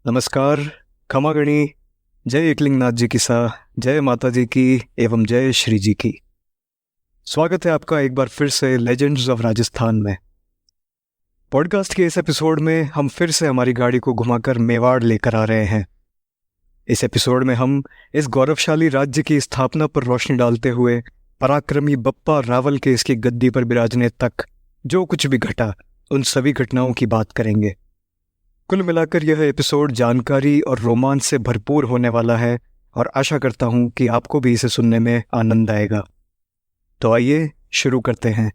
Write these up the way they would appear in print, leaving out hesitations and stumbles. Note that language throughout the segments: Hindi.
नमस्कार। खमा गणी। जय एकलिंगनाथ जी की सा, जय माता जी की एवं जय श्री जी की। स्वागत है आपका एक बार फिर से लेजेंड्स ऑफ राजस्थान में। पॉडकास्ट के इस एपिसोड में हम फिर से हमारी गाड़ी को घुमाकर मेवाड़ लेकर आ रहे हैं। इस एपिसोड में हम इस गौरवशाली राज्य की स्थापना पर रोशनी डालते हुए पराक्रमी बप्पा रावल के इसकी गद्दी पर बिराजने तक जो कुछ भी घटा उन सभी घटनाओं की बात करेंगे। कुल मिलाकर यह एपिसोड जानकारी और रोमांच से भरपूर होने वाला है और आशा करता हूं कि आपको भी इसे सुनने में आनंद आएगा। तो आइए शुरू करते हैं।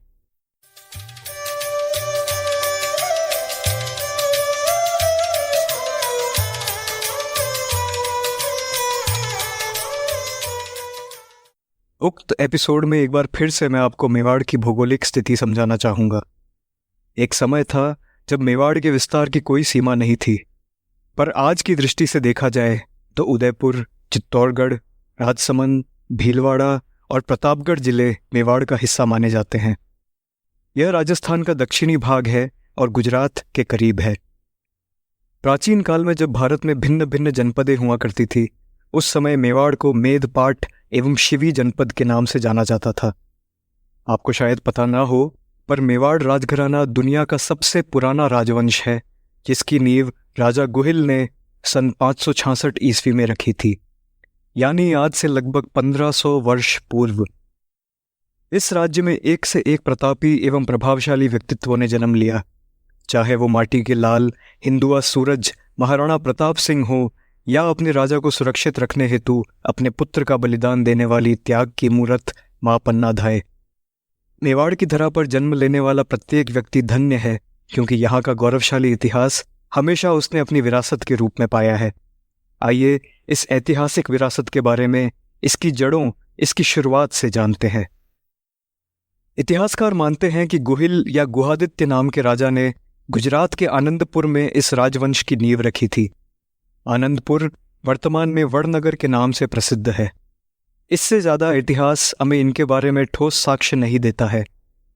उक्त एपिसोड में एक बार फिर से मैं आपको मेवाड़ की भौगोलिक स्थिति समझाना चाहूँगा। एक समय था जब मेवाड़ के विस्तार की कोई सीमा नहीं थी, पर आज की दृष्टि से देखा जाए तो उदयपुर, चित्तौड़गढ़, राजसमंद, भीलवाड़ा और प्रतापगढ़ जिले मेवाड़ का हिस्सा माने जाते हैं। यह राजस्थान का दक्षिणी भाग है और गुजरात के करीब है। प्राचीन काल में जब भारत में भिन्न भिन्न जनपदें हुआ करती थी, उस समय मेवाड़ को मेदपाट एवं शिवी जनपद के नाम से जाना जाता था। आपको शायद पता ना हो, पर मेवाड़ राजघराना दुनिया का सबसे पुराना राजवंश है, जिसकी नींव राजा गुहिल ने सन 566 ईस्वी में रखी थी, यानी आज से लगभग 1500 वर्ष पूर्व। इस राज्य में एक से एक प्रतापी एवं प्रभावशाली व्यक्तित्वों ने जन्म लिया, चाहे वो माटी के लाल हिंदुआ सूरज महाराणा प्रताप सिंह हो या अपने राजा को सुरक्षित रखने हेतु अपने पुत्र का बलिदान देने वाली त्याग की मूरत मां पन्ना धाय। मेवाड़ की धरा पर जन्म लेने वाला प्रत्येक व्यक्ति धन्य है, क्योंकि यहाँ का गौरवशाली इतिहास हमेशा उसने अपनी विरासत के रूप में पाया है। आइए इस ऐतिहासिक विरासत के बारे में, इसकी जड़ों, इसकी शुरुआत से जानते हैं। इतिहासकार मानते हैं कि गुहिल या गुहादित्य नाम के राजा ने गुजरात के आनंदपुर में इस राजवंश की नींव रखी थी। आनंदपुर वर्तमान में वड़नगर के नाम से प्रसिद्ध है। इससे ज़्यादा इतिहास हमें इनके बारे में ठोस साक्ष्य नहीं देता है,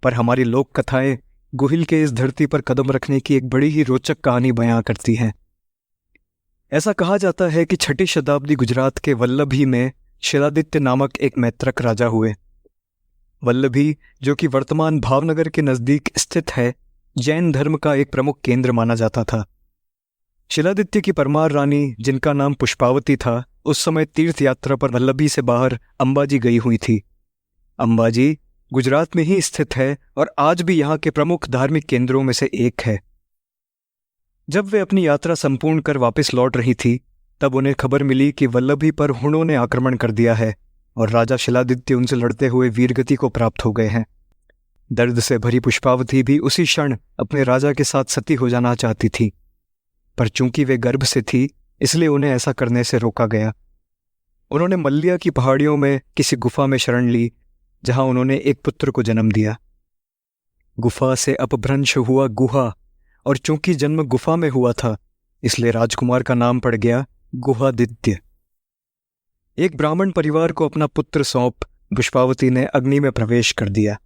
पर हमारी लोक कथाएं गुहिल के इस धरती पर कदम रखने की एक बड़ी ही रोचक कहानी बयां करती हैं। ऐसा कहा जाता है कि 6ठी शताब्दी गुजरात के वल्लभी में शिलादित्य नामक एक मैत्रक राजा हुए। वल्लभी, जो कि वर्तमान भावनगर के नज़दीक स्थित है, जैन धर्म का एक प्रमुख केंद्र माना जाता था। शिलादित्य की परमार रानी, जिनका नाम पुष्पावती था, उस समय तीर्थ यात्रा पर वल्लभी से बाहर अंबाजी गई हुई थी। अंबाजी गुजरात में ही स्थित है और आज भी यहाँ के प्रमुख धार्मिक केंद्रों में से एक है। जब वे अपनी यात्रा संपूर्ण कर वापस लौट रही थी, तब उन्हें खबर मिली कि वल्लभी पर हुणों ने आक्रमण कर दिया है और राजा शिलादित्य उनसे लड़ते हुए वीरगति को प्राप्त हो गए हैं। दर्द से भरी पुष्पावती भी उसी क्षण अपने राजा के साथ सती हो जाना चाहती थी, पर चूंकि वे गर्भ से थी, इसलिए उन्हें ऐसा करने से रोका गया। उन्होंने मल्लिया की पहाड़ियों में किसी गुफा में शरण ली, जहां उन्होंने एक पुत्र को जन्म दिया। गुफा से अपभ्रंश हुआ गुहा, और चूंकि जन्म गुफा में हुआ था, इसलिए राजकुमार का नाम पड़ गया गुहादित्य। एक ब्राह्मण परिवार को अपना पुत्र सौंप पुष्पावती ने अग्नि में प्रवेश कर दिया।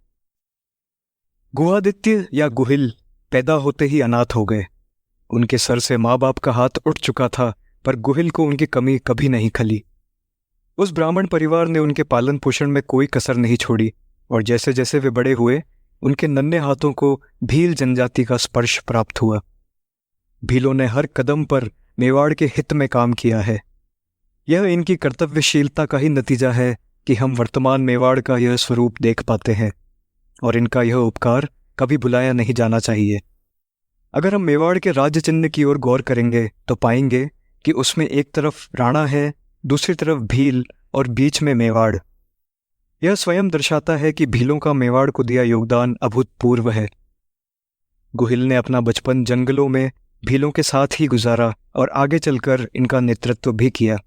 गुहादित्य या गुहिल पैदा होते ही अनाथ हो गए। उनके सर से माँ बाप का हाथ उठ चुका था, पर गुहिल को उनकी कमी कभी नहीं खली। उस ब्राह्मण परिवार ने उनके पालन पोषण में कोई कसर नहीं छोड़ी, और जैसे जैसे वे बड़े हुए, उनके नन्हे हाथों को भील जनजाति का स्पर्श प्राप्त हुआ। भीलों ने हर कदम पर मेवाड़ के हित में काम किया है। यह इनकी कर्तव्यशीलता का ही नतीजा है कि हम वर्तमान मेवाड़ का यह स्वरूप देख पाते हैं, और इनका यह उपकार कभी भुलाया नहीं जाना चाहिए। अगर हम मेवाड़ के राज्य चिन्ह की ओर गौर करेंगे तो पाएंगे कि उसमें एक तरफ राणा है, दूसरी तरफ भील और बीच में मेवाड़। यह स्वयं दर्शाता है कि भीलों का मेवाड़ को दिया योगदान अभूतपूर्व है। गुहिल ने अपना बचपन जंगलों में भीलों के साथ ही गुजारा और आगे चलकर इनका नेतृत्व भी किया।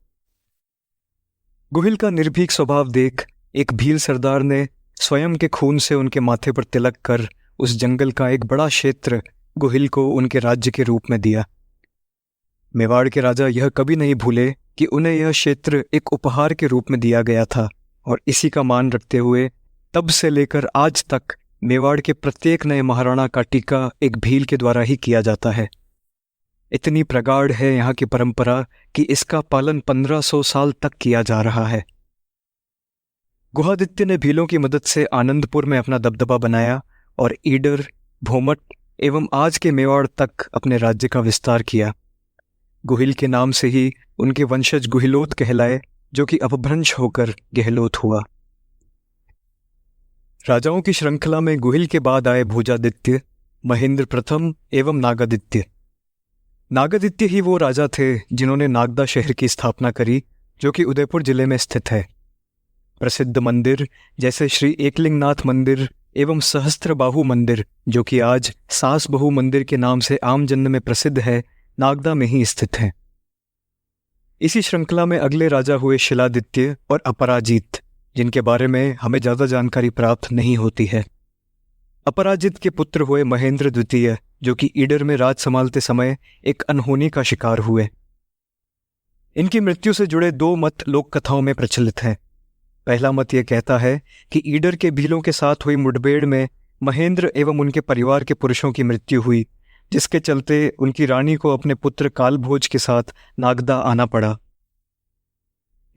गुहिल का निर्भीक स्वभाव देख एक भील सरदार ने स्वयं के खून से उनके माथे पर तिलक कर उस जंगल का एक बड़ा क्षेत्र गुहिल को उनके राज्य के रूप में दिया। मेवाड़ के राजा यह कभी नहीं भूले कि उन्हें यह क्षेत्र एक उपहार के रूप में दिया गया था, और इसी का मान रखते हुए तब से लेकर आज तक मेवाड़ के प्रत्येक नए महाराणा का टीका एक भील के द्वारा ही किया जाता है। इतनी प्रगाढ़ है यहाँ की परंपरा कि इसका पालन 1500 साल तक किया जा रहा है। गुहादित्य ने भीलों की मदद से आनंदपुर में अपना दबदबा बनाया और ईडर, भोमट एवं आज के मेवाड़ तक अपने राज्य का विस्तार किया। गुहिल के नाम से ही उनके वंशज गुहिलोत कहलाए, जो कि अपभ्रंश होकर गहलोत हुआ। राजाओं की श्रृंखला में गुहिल के बाद आए भोजादित्य, महेंद्र प्रथम एवं नागादित्य। नागादित्य ही वो राजा थे जिन्होंने नागदा शहर की स्थापना करी, जो कि उदयपुर जिले में स्थित है। प्रसिद्ध मंदिर जैसे श्री एकलिंगनाथ मंदिर एवं सहस्त्रबाहु मंदिर, जो कि आज सास बहु मंदिर के नाम से आम जन में प्रसिद्ध है, नागदा में ही स्थित है। इसी श्रृंखला में अगले राजा हुए शिलादित्य और अपराजित, जिनके बारे में हमें ज्यादा जानकारी प्राप्त नहीं होती है। अपराजित के पुत्र हुए महेंद्र द्वितीय, जो कि ईडर में राज संभालते समय एक अनहोनी का शिकार हुए। इनकी मृत्यु से जुड़े दो मत लोक कथाओं में प्रचलित हैं। पहला मत यह कहता है कि ईडर के भीलों के साथ हुई मुठभेड़ में महेंद्र एवं उनके परिवार के पुरुषों की मृत्यु हुई, जिसके चलते उनकी रानी को अपने पुत्र कालभोज के साथ नागदा आना पड़ा।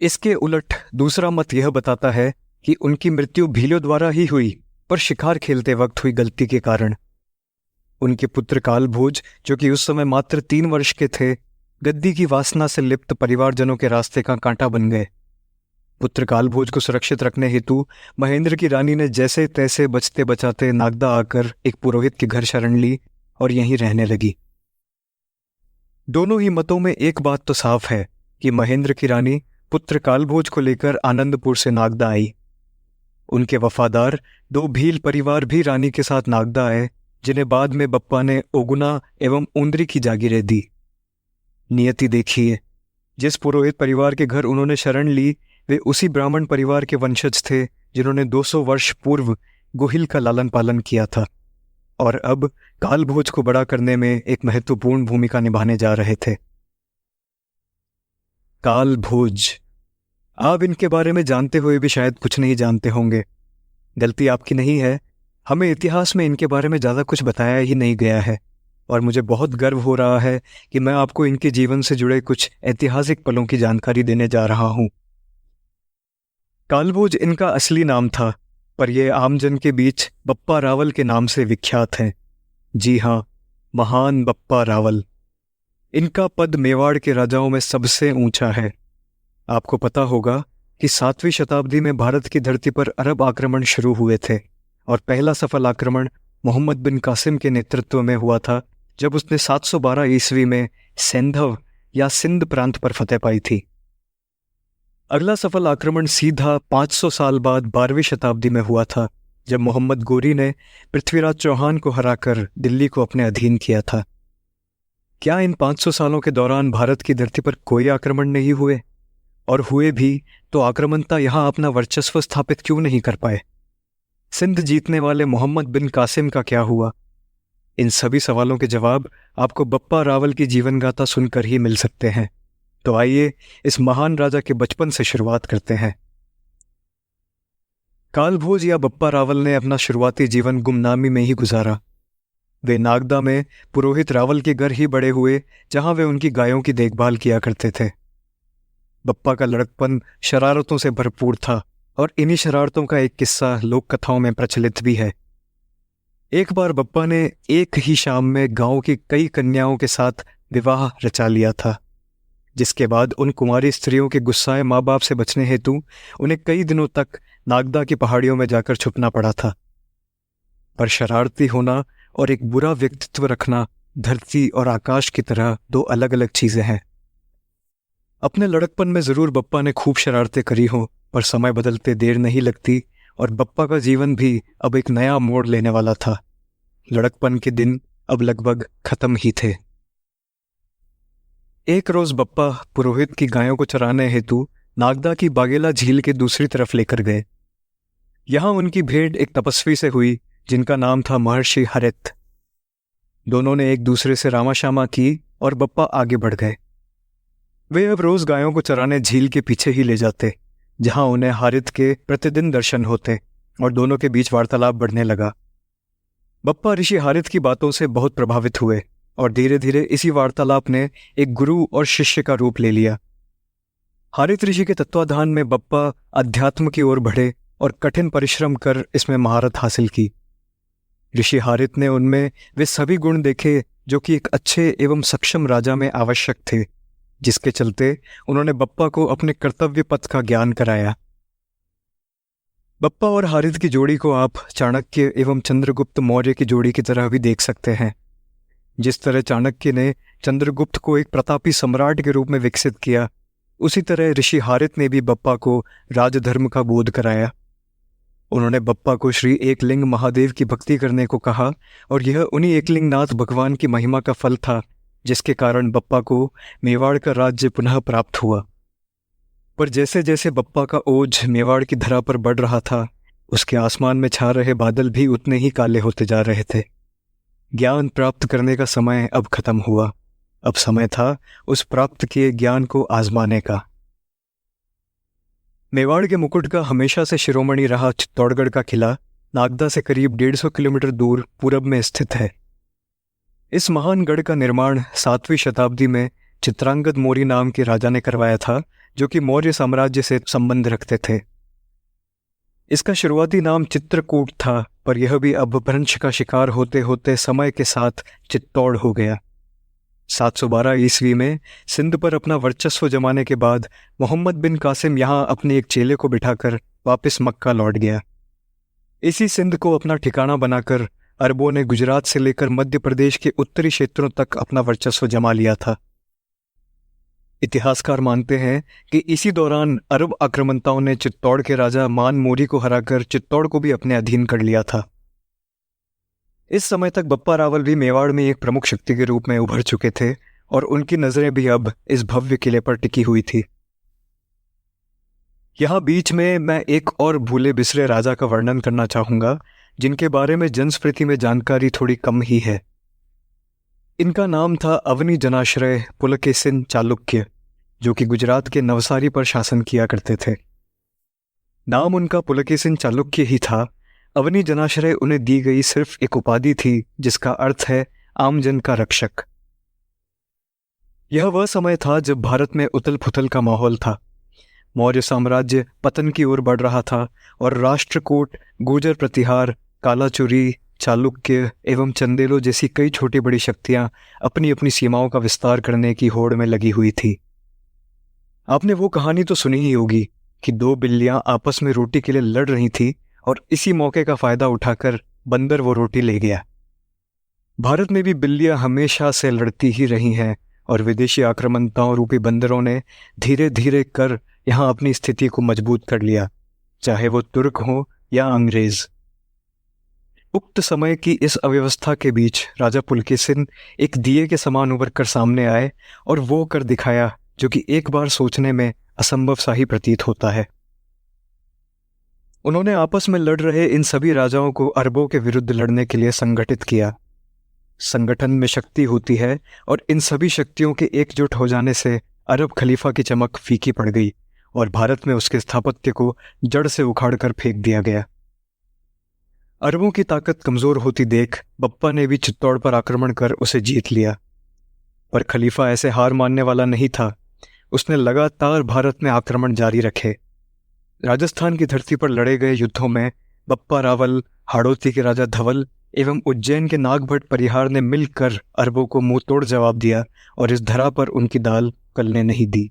इसके उलट दूसरा मत यह बताता है कि उनकी मृत्यु भीलों द्वारा ही हुई, पर शिकार खेलते वक्त हुई गलती के कारण। उनके पुत्र कालभोज, जो कि उस समय मात्र 3 वर्ष के थे, गद्दी की वासना से लिप्त परिवारजनों के रास्ते का कांटा बन गए। पुत्र कालभोज को सुरक्षित रखने हेतु महेंद्र की रानी ने जैसे तैसे बचते बचाते नागदा आकर एक पुरोहित के घर शरण ली और यहीं रहने लगी। दोनों ही मतों में एक बात तो साफ है कि महेंद्र की रानी पुत्र कालभोज को लेकर आनंदपुर से नागदा आई। उनके वफादार 2 भील परिवार भी रानी के साथ नागदा आए, जिन्हें बाद में बप्पा ने ओगुना एवं उंदरी की जागीरें दी। नियति देखिए, जिस पुरोहित परिवार के घर उन्होंने शरण ली, वे उसी ब्राह्मण परिवार के वंशज थे जिन्होंने 200 वर्ष पूर्व गुहिल का लालन पालन किया था और अब कालभोज को बड़ा करने में एक महत्वपूर्ण भूमिका निभाने जा रहे थे। कालभोज, आप इनके बारे में जानते हुए भी शायद कुछ नहीं जानते होंगे। गलती आपकी नहीं है, हमें इतिहास में इनके बारे में ज़्यादा कुछ बताया ही नहीं गया है और मुझे बहुत गर्व हो रहा है कि मैं आपको इनके जीवन से जुड़े कुछ ऐतिहासिक पलों की जानकारी देने जा रहा हूँ। कालभोज इनका असली नाम था, पर यह आमजन के बीच बप्पा रावल के नाम से विख्यात हैं। जी हाँ, महान बप्पा रावल। इनका पद मेवाड़ के राजाओं में सबसे ऊंचा है। आपको पता होगा कि 7वीं शताब्दी में भारत की धरती पर अरब आक्रमण शुरू हुए थे और पहला सफल आक्रमण मोहम्मद बिन कासिम के नेतृत्व में हुआ था, जब उसने 712 ईस्वी में सेंधव या सिंध प्रांत पर फतेह पाई थी। अगला सफल आक्रमण सीधा 500 साल बाद 12वीं शताब्दी में हुआ था, जब मोहम्मद गोरी ने पृथ्वीराज चौहान को हराकर दिल्ली को अपने अधीन किया था। क्या इन 500 सालों के दौरान भारत की धरती पर कोई आक्रमण नहीं हुए? और हुए भी तो आक्रमणता यहां अपना वर्चस्व स्थापित क्यों नहीं कर पाए? सिंध जीतने वाले मोहम्मद बिन कासिम का क्या हुआ? इन सभी सवालों के जवाब आपको बप्पा रावल की जीवन गाथा सुनकर ही मिल सकते हैं। तो आइए इस महान राजा के बचपन से शुरुआत करते हैं। कालभोज या बप्पा रावल ने अपना शुरुआती जीवन गुमनामी में ही गुजारा। वे नागदा में पुरोहित रावल के घर ही बड़े हुए, जहां वे उनकी गायों की देखभाल किया करते थे। बप्पा का लड़कपन शरारतों से भरपूर था और इन्हीं शरारतों का एक किस्सा लोक कथाओं में प्रचलित भी है। एक बार बप्पा ने एक ही शाम में गांव की कई कन्याओं के साथ विवाह रचा लिया था, जिसके बाद उन कुंवारी स्त्रियों के गुस्साए माँ बाप से बचने हेतु उन्हें कई दिनों तक नागदा की पहाड़ियों में जाकर छुपना पड़ा था। पर शरारती होना और एक बुरा व्यक्तित्व रखना धरती और आकाश की तरह 2 अलग अलग चीजें हैं। अपने लड़कपन में जरूर बप्पा ने खूब शरारतें करी हों, पर समय बदलते देर नहीं लगती और बप्पा का जीवन भी अब एक नया मोड़ लेने वाला था। लड़कपन के दिन अब लगभग खत्म ही थे। एक रोज बप्पा पुरोहित की गायों को चराने हेतु नागदा की बागेला झील के दूसरी तरफ लेकर गए। यहां उनकी भेंट एक तपस्वी से हुई जिनका नाम था महर्षि हरित। दोनों ने एक दूसरे से रामाशामा की और बप्पा आगे बढ़ गए। वे अब रोज गायों को चराने झील के पीछे ही ले जाते, जहां उन्हें हारित के प्रतिदिन दर्शन होते और दोनों के बीच वार्तालाप बढ़ने लगा। बप्पा ऋषि हारित की बातों से बहुत प्रभावित हुए और धीरे धीरे इसी वार्तालाप ने एक गुरु और शिष्य का रूप ले लिया। हारित ऋषि के तत्वाधान में बप्पा अध्यात्म की ओर बढ़े और कठिन परिश्रम कर इसमें महारत हासिल की। ऋषि हारित ने उनमें वे सभी गुण देखे जो कि एक अच्छे एवं सक्षम राजा में आवश्यक थे, जिसके चलते उन्होंने बप्पा को अपने कर्तव्य पथ का ज्ञान कराया। बप्पा और हारित की जोड़ी को आप चाणक्य एवं चंद्रगुप्त मौर्य की जोड़ी की तरह भी देख सकते हैं। जिस तरह चाणक्य ने चंद्रगुप्त को एक प्रतापी सम्राट के रूप में विकसित किया, उसी तरह ऋषि हारित ने भी बप्पा को राजधर्म का बोध कराया। उन्होंने बप्पा को श्री एकलिंग महादेव की भक्ति करने को कहा और यह उन्हीं एकलिंगनाथ भगवान की महिमा का फल था, जिसके कारण बप्पा को मेवाड़ का राज्य पुनः प्राप्त हुआ। पर जैसे जैसे बप्पा का ओझ मेवाड़ की धरा पर बढ़ रहा था, उसके आसमान में छा रहे बादल भी उतने ही काले होते जा रहे थे। ज्ञान प्राप्त करने का समय अब खत्म हुआ। अब समय था उस प्राप्त किए ज्ञान को आजमाने का। मेवाड़ के मुकुट का हमेशा से शिरोमणि रहा चित्तौड़गढ़ का किला नागदा से करीब 150 किलोमीटर दूर पूरब में स्थित है। इस महान गढ़ का निर्माण 7वीं शताब्दी में चित्रांगद मौर्य नाम के राजा ने करवाया था, जो कि मौर्य साम्राज्य से संबंध रखते थे। इसका शुरुआती नाम चित्रकूट था, पर यह भी अपभ्रंश का शिकार होते होते समय के साथ चित्तौड़ हो गया। 712 ईस्वी में सिंध पर अपना वर्चस्व जमाने के बाद मोहम्मद बिन कासिम यहाँ अपने एक चेले को बिठाकर वापस मक्का लौट गया। इसी सिंध को अपना ठिकाना बनाकर अरबों ने गुजरात से लेकर मध्य प्रदेश के उत्तरी क्षेत्रों तक अपना वर्चस्व जमा लिया था। इतिहासकार मानते हैं कि इसी दौरान अरब आक्रमणताओं ने चित्तौड़ के राजा मान मोरी को हराकर चित्तौड़ को भी अपने अधीन कर लिया था। इस समय तक बप्पा रावल भी मेवाड़ में एक प्रमुख शक्ति के रूप में उभर चुके थे और उनकी नजरें भी अब इस भव्य किले पर टिकी हुई थी। यहाँ बीच में मैं एक और भूले बिसरे राजा का वर्णन करना चाहूंगा, जिनके बारे में जनस्मृति में जानकारी थोड़ी कम ही है। इनका नाम था अवनी जनाश्रय पुलकेशिन चालुक्य, जो कि गुजरात के नवसारी पर शासन किया करते थे। नाम उनका पुलकेशिन चालुक्य ही था। अवनी जनाश्रय उन्हें दी गई सिर्फ एक उपाधि थी, जिसका अर्थ है आमजन का रक्षक। यह वह समय था जब भारत में उथल पुथल का माहौल था। मौर्य साम्राज्य पतन की ओर बढ़ रहा था और राष्ट्रकूट, गुर्जर प्रतिहार, कालाचुरी, चालुक्य एवं चंदेलो जैसी कई छोटी बड़ी शक्तियां अपनी अपनी सीमाओं का विस्तार करने की होड़ में लगी हुई थी। आपने वो कहानी तो सुनी ही होगी कि 2 बिल्लियां आपस में रोटी के लिए लड़ रही थी और इसी मौके का फायदा उठाकर बंदर वो रोटी ले गया। भारत में भी बिल्लियां हमेशा से लड़ती ही रही हैं और विदेशी आक्रमणताओं रूपी बंदरों ने धीरे धीरे कर यहाँ अपनी स्थिति को मजबूत कर लिया, चाहे वो तुर्क हो या अंग्रेज। उक्त समय की इस अव्यवस्था के बीच राजा पुलकेशिन एक दिए के समान उभर कर सामने आए और वो कर दिखाया जो कि एक बार सोचने में असंभव सा ही प्रतीत होता है। उन्होंने आपस में लड़ रहे इन सभी राजाओं को अरबों के विरुद्ध लड़ने के लिए संगठित किया। संगठन में शक्ति होती है और इन सभी शक्तियों के एकजुट हो जाने से अरब खलीफा की चमक फीकी पड़ गई और भारत में उसके स्थापत्य को जड़ से उखाड़ कर फेंक दिया गया। अरबों की ताकत कमजोर होती देख बप्पा ने भी चित्तौड़ पर आक्रमण कर उसे जीत लिया। पर खलीफा ऐसे हार मानने वाला नहीं था। उसने लगातार भारत में आक्रमण जारी रखे। राजस्थान की धरती पर लड़े गए युद्धों में बप्पा रावल, हाड़ौती के राजा धवल एवं उज्जैन के नागभट्ट परिहार ने मिलकर अरबों को मुंह तोड़ जवाब दिया और इस धरा पर उनकी दाल गलने नहीं दी।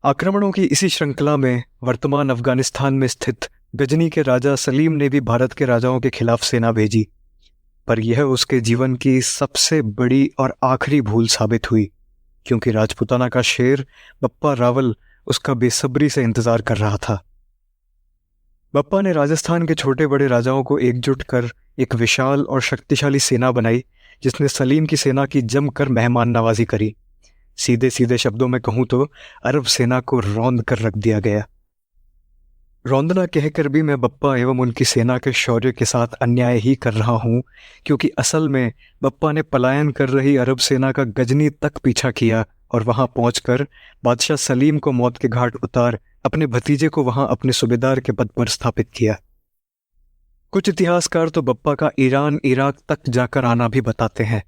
आक्रमणों की इसी श्रृंखला में वर्तमान अफगानिस्तान में स्थित गजनी के राजा सलीम ने भी भारत के राजाओं के खिलाफ सेना भेजी, पर यह उसके जीवन की सबसे बड़ी और आखिरी भूल साबित हुई, क्योंकि राजपुताना का शेर बप्पा रावल उसका बेसब्री से इंतजार कर रहा था। बप्पा ने राजस्थान के छोटे बड़े राजाओं को एकजुट कर एक विशाल और शक्तिशाली सेना बनाई, जिसने सलीम की सेना की जमकर मेहमान नवाजी करी। सीधे सीधे शब्दों में कहूं तो अरब सेना को रौंद कर रख दिया गया। रौंदना कहकर भी मैं बप्पा एवं उनकी सेना के शौर्य के साथ अन्याय ही कर रहा हूं, क्योंकि असल में बप्पा ने पलायन कर रही अरब सेना का गजनी तक पीछा किया और वहां पहुंचकर बादशाह सलीम को मौत के घाट उतार अपने भतीजे को वहां अपने सूबेदार के पद पर स्थापित किया। कुछ इतिहासकार तो बप्पा का ईरान इराक तक जाकर आना भी बताते हैं।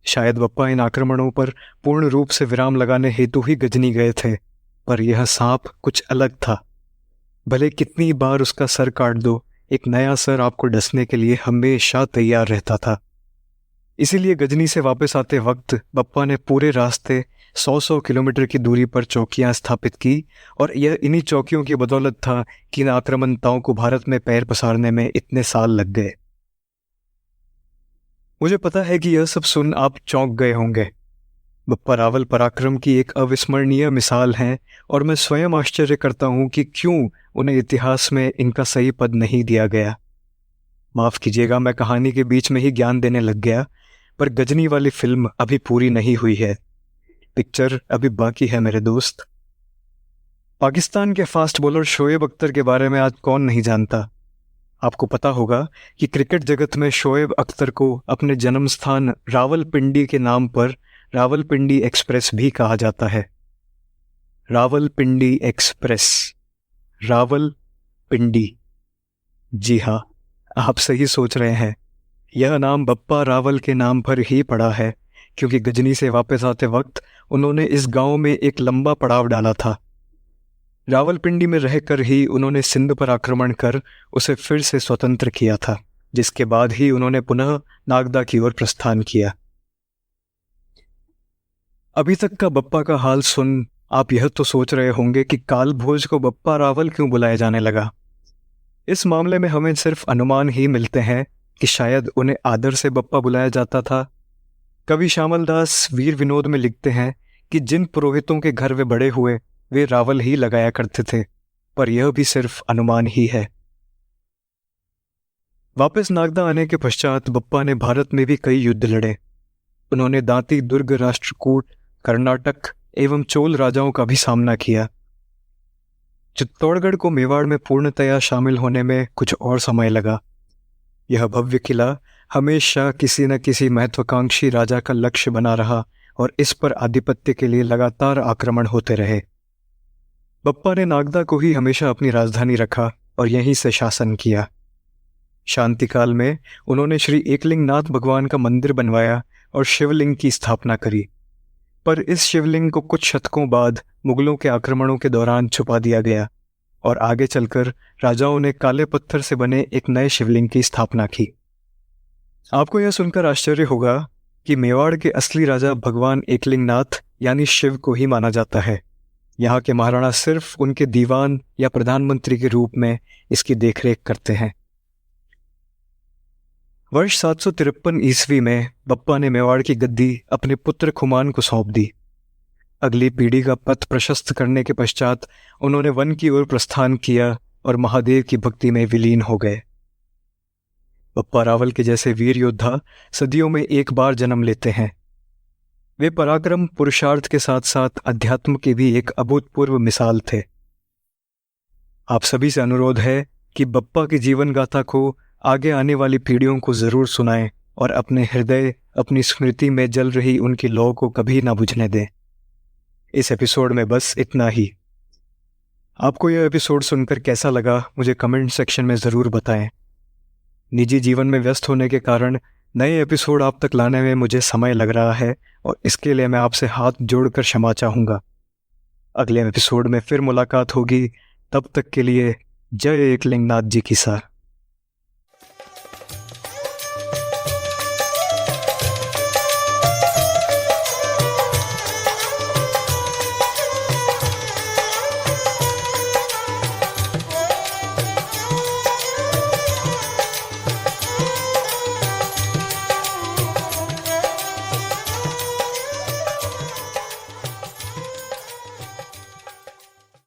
शायद बप्पा इन आक्रमणों पर पूर्ण रूप से विराम लगाने हेतु ही गजनी गए थे, पर यह सांप कुछ अलग था। भले कितनी बार उसका सर काट दो, एक नया सर आपको डसने के लिए हमेशा तैयार रहता था। इसीलिए गजनी से वापस आते वक्त बप्पा ने पूरे रास्ते 100 किलोमीटर की दूरी पर चौकियां स्थापित की, और यह इन्हीं चौकियों की बदौलत था कि इन आक्रमणताओं को भारत में पैर पसारने में इतने साल लग गए। मुझे पता है कि यह सब सुन आप चौंक गए होंगे। बप्पा रावल पराक्रम की एक अविस्मरणीय मिसाल हैं, और मैं स्वयं आश्चर्य करता हूं कि क्यों उन्हें इतिहास में इनका सही पद नहीं दिया गया। माफ कीजिएगा, मैं कहानी के बीच में ही ज्ञान देने लग गया, पर गजनी वाली फिल्म अभी पूरी नहीं हुई है। पिक्चर अभी बाकी है मेरे दोस्त। पाकिस्तान के फास्ट बॉलर शोएब अख्तर के बारे में आज कौन नहीं जानता। आपको पता होगा कि क्रिकेट जगत में शोएब अख्तर को अपने जन्म स्थान रावलपिंडी के नाम पर रावलपिंडी एक्सप्रेस भी कहा जाता है। रावलपिंडी एक्सप्रेस, रावलपिंडी। जी हाँ, आप सही सोच रहे हैं। यह नाम बप्पा रावल के नाम पर ही पड़ा है, क्योंकि गजनी से वापस आते वक्त उन्होंने इस गांव में एक लंबा पड़ाव डाला था। रावलपिंडी में रहकर ही उन्होंने सिंध पर आक्रमण कर उसे फिर से स्वतंत्र किया था, जिसके बाद ही उन्होंने पुनः नागदा की ओर प्रस्थान किया। अभी तक का बप्पा का हाल सुन आप यह तो सोच रहे होंगे कि काल भोज को बप्पा रावल क्यों बुलाया जाने लगा। इस मामले में हमें सिर्फ अनुमान ही मिलते हैं कि शायद उन्हें आदर से बप्पा बुलाया जाता था। कवि श्यामल दास वीर विनोद में लिखते हैं कि जिन पुरोहितों के घर वे बड़े हुए वे रावल ही लगाया करते थे, पर यह भी सिर्फ अनुमान ही है। वापस नागदा आने के पश्चात बप्पा ने भारत में भी कई युद्ध लड़े। उन्होंने दांती, दुर्ग, राष्ट्रकूट, कर्नाटक एवं चोल राजाओं का भी सामना किया। चित्तौड़गढ़ को मेवाड़ में पूर्णतया शामिल होने में कुछ और समय लगा। यह भव्य किला हमेशा किसी न किसी महत्वाकांक्षी राजा का लक्ष्य बना रहा, और इस पर आधिपत्य के लिए लगातार आक्रमण होते रहे। बप्पा ने नागदा को ही हमेशा अपनी राजधानी रखा और यहीं से शासन किया। शांतिकाल में उन्होंने श्री एकलिंगनाथ भगवान का मंदिर बनवाया और शिवलिंग की स्थापना करी, पर इस शिवलिंग को कुछ शतकों बाद मुगलों के आक्रमणों के दौरान छुपा दिया गया, और आगे चलकर राजाओं ने काले पत्थर से बने एक नए शिवलिंग की स्थापना की। आपको यह सुनकर आश्चर्य होगा कि मेवाड़ के असली राजा भगवान एकलिंगनाथ यानी शिव को ही माना जाता है। यहाँ के महाराणा सिर्फ उनके दीवान या प्रधानमंत्री के रूप में इसकी देखरेख करते हैं। वर्ष 753 ईस्वी में बप्पा ने मेवाड़ की गद्दी अपने पुत्र खुमान को सौंप दी। अगली पीढ़ी का पथ प्रशस्त करने के पश्चात उन्होंने वन की ओर प्रस्थान किया और महादेव की भक्ति में विलीन हो गए। बप्पा रावल के जैसे वीर योद्धा सदियों में एक बार जन्म लेते हैं। वे पराक्रम, पुरुषार्थ के साथ साथ अध्यात्म के भी एक अभूतपूर्व मिसाल थे। आप सभी से अनुरोध है कि बप्पा की जीवन गाथा को आगे आने वाली पीढ़ियों को जरूर सुनाएं और अपने हृदय, अपनी स्मृति में जल रही उनकी लौ को कभी ना बुझने दें। इस एपिसोड में बस इतना ही। आपको यह एपिसोड सुनकर कैसा लगा मुझे कमेंट सेक्शन में ज़रूर बताएं। निजी जीवन में व्यस्त होने के कारण नए एपिसोड आप तक लाने में मुझे समय लग रहा है, और इसके लिए मैं आपसे हाथ जोड़कर क्षमा चाहूँगा। अगले एपिसोड में फिर मुलाकात होगी। तब तक के लिए जय एकलिंगनाथ जी की सा।